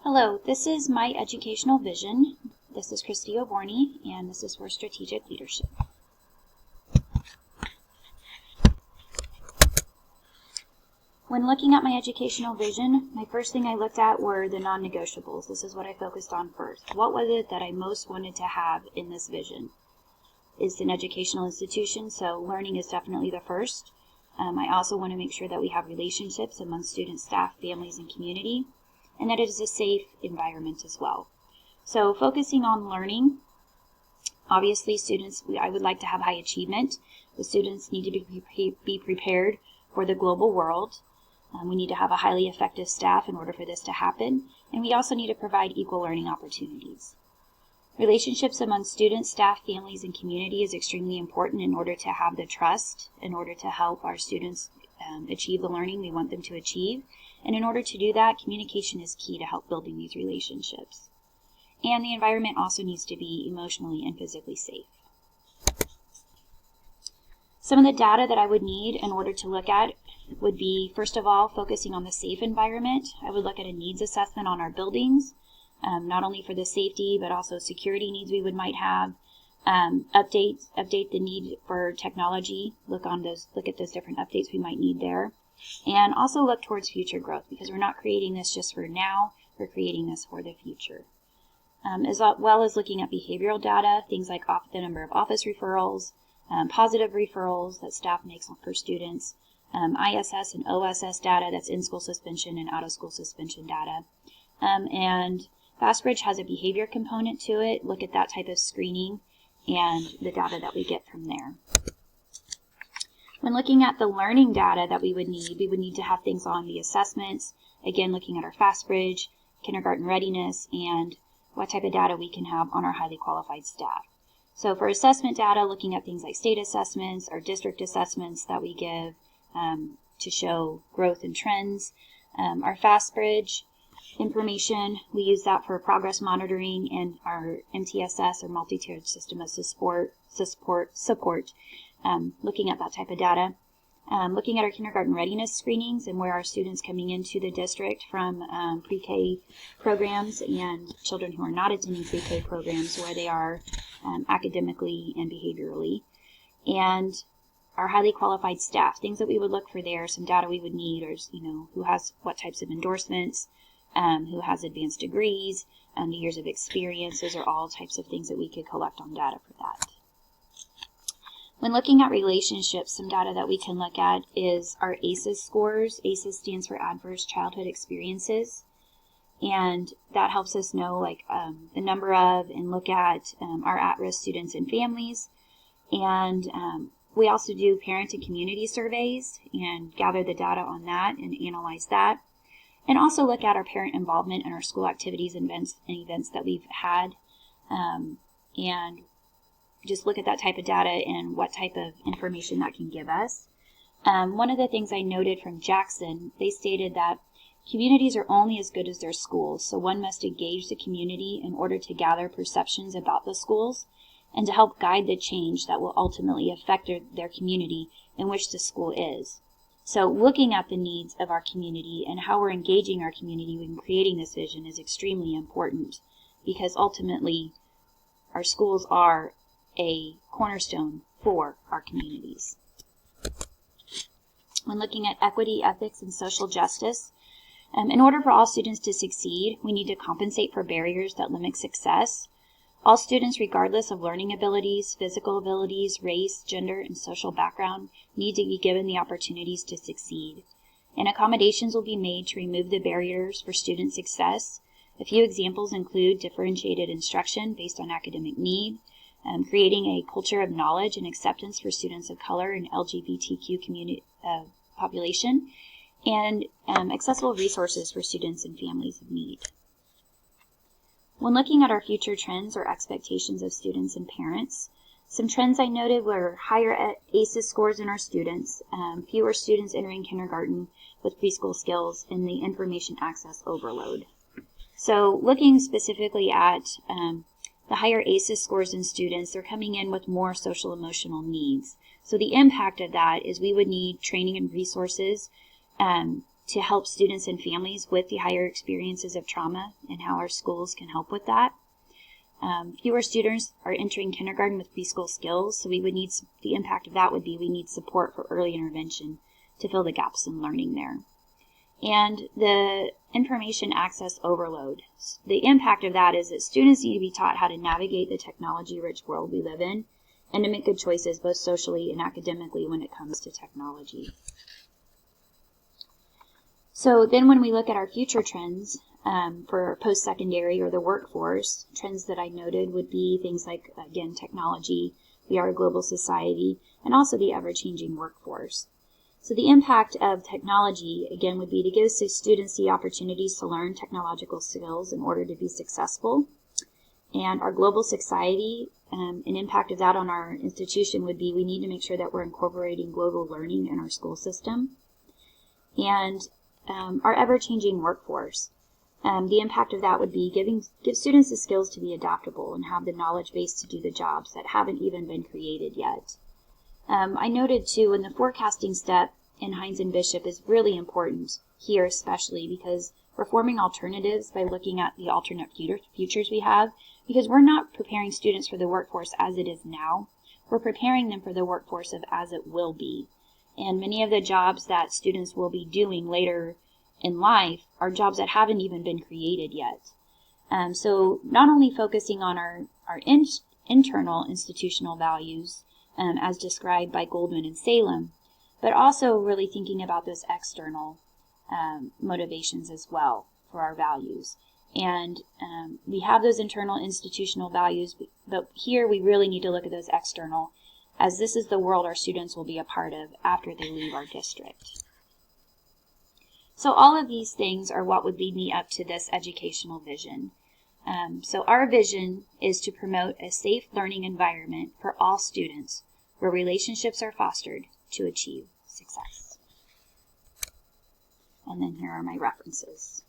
Hello, this is My Educational Vision. This is Christy Oborny, and this is for Strategic Leadership. When looking at my educational vision, my first thing I looked at were the non-negotiables. This is what I focused on first. What was it that I most wanted to have in this vision? It's an educational institution, so learning is definitely the first. I also want to make sure that we have relationships among students, staff, families, and community, and that it is a safe environment as well. So focusing on learning, obviously students, I would like to have high achievement. The students need to be prepared for the global world. We need to have a highly effective staff in order for this to happen, and we also need to provide equal learning opportunities. Relationships among students, staff, families, and community is extremely important in order to have the trust, in order to help our students achieve the learning we want them to achieve. And in order to do that, communication is key to help building these relationships. And the environment also needs to be emotionally and physically safe. Some of the data that I would need in order to look at would be, first of all, focusing on the safe environment. I would look at a needs assessment on our buildings, not only for the safety, but also security needs we might have. Update the need for technology. Look at those different updates we might need there. And also look towards future growth, because we're not creating this just for now, we're creating this for the future. As well as looking at behavioral data, things like the number of office referrals, positive referrals that staff makes for students, ISS and OSS data, that's in-school suspension and out-of-school suspension data. And FastBridge has a behavior component to it. Look at that type of screening and the data that we get from there. When looking at the learning data that we would need to have things on the assessments, again looking at our FastBridge, kindergarten readiness, and what type of data we can have on our highly qualified staff. So for assessment data, looking at things like state assessments or district assessments that we give to show growth and trends. Our FastBridge information, we use that for progress monitoring, and our MTSS, or multi-tiered system of support, looking at that type of data. Looking at our kindergarten readiness screenings and where our students coming into the district from pre-K programs and children who are not attending pre-K programs, where they are academically and behaviorally. And our highly qualified staff, things that we would look for there, some data we would need, or who has what types of endorsements, who has advanced degrees, the years of experience. Those are all types of things that we could collect on data for that. When looking at relationships, some data that we can look at is our ACEs scores. ACEs stands for Adverse Childhood Experiences, and that helps us know the number of and look at our at-risk students and families. And we also do parent and community surveys and gather the data on that and analyze that. And also look at our parent involvement in our school activities and events that we've had, and just look at that type of data and what type of information that can give us. One of the things I noted from Jackson, they stated that communities are only as good as their schools, so one must engage the community in order to gather perceptions about the schools and to help guide the change that will ultimately affect their community in which the school is. So looking at the needs of our community and how we're engaging our community when creating this vision is extremely important, because ultimately our schools are a cornerstone for our communities. When looking at equity, ethics, and social justice, in order for all students to succeed, we need to compensate for barriers that limit success. All students, regardless of learning abilities, physical abilities, race, gender, and social background, need to be given the opportunities to succeed. And accommodations will be made to remove the barriers for student success. A few examples include differentiated instruction based on academic need, creating a culture of knowledge and acceptance for students of color and LGBTQ community population, and accessible resources for students and families in need. When looking at our future trends or expectations of students and parents, some trends I noted were higher ACEs scores in our students, fewer students entering kindergarten with preschool skills, and the information access overload. So looking specifically at the higher ACEs scores in students, they're coming in with more social emotional needs. So the impact of that is we would need training and resources to help students and families with the higher experiences of trauma and how our schools can help with that. Fewer students are entering kindergarten with preschool skills, so we would need, the impact of that would be we need support for early intervention to fill the gaps in learning there. And the information access overload. The impact of that is that students need to be taught how to navigate the technology-rich world we live in and to make good choices both socially and academically when it comes to technology. So then when we look at our future trends for post-secondary or the workforce, trends that I noted would be things like, again, technology, we are a global society, and also the ever-changing workforce. So the impact of technology, again, would be to give students the opportunities to learn technological skills in order to be successful. And our global society, an impact of that on our institution would be we need to make sure that we're incorporating global learning in our school system. And our ever-changing workforce. The impact of that would be give students the skills to be adaptable and have the knowledge base to do the jobs that haven't even been created yet. I noted too, in the forecasting step in Hines and Bishop is really important here, especially because we're forming alternatives by looking at the alternate futures we have, because we're not preparing students for the workforce as it is now. We're preparing them for the workforce of as it will be. And many of the jobs that students will be doing later in life are jobs that haven't even been created yet. So not only focusing on our internal institutional values, as described by Goldman and Salem, but also really thinking about those external motivations as well for our values. And we have those internal institutional values, but here we really need to look at those external, as this is the world our students will be a part of after they leave our district. So all of these things are what would lead me up to this educational vision. So our vision is to promote a safe learning environment for all students where relationships are fostered to achieve success. And then here are my references.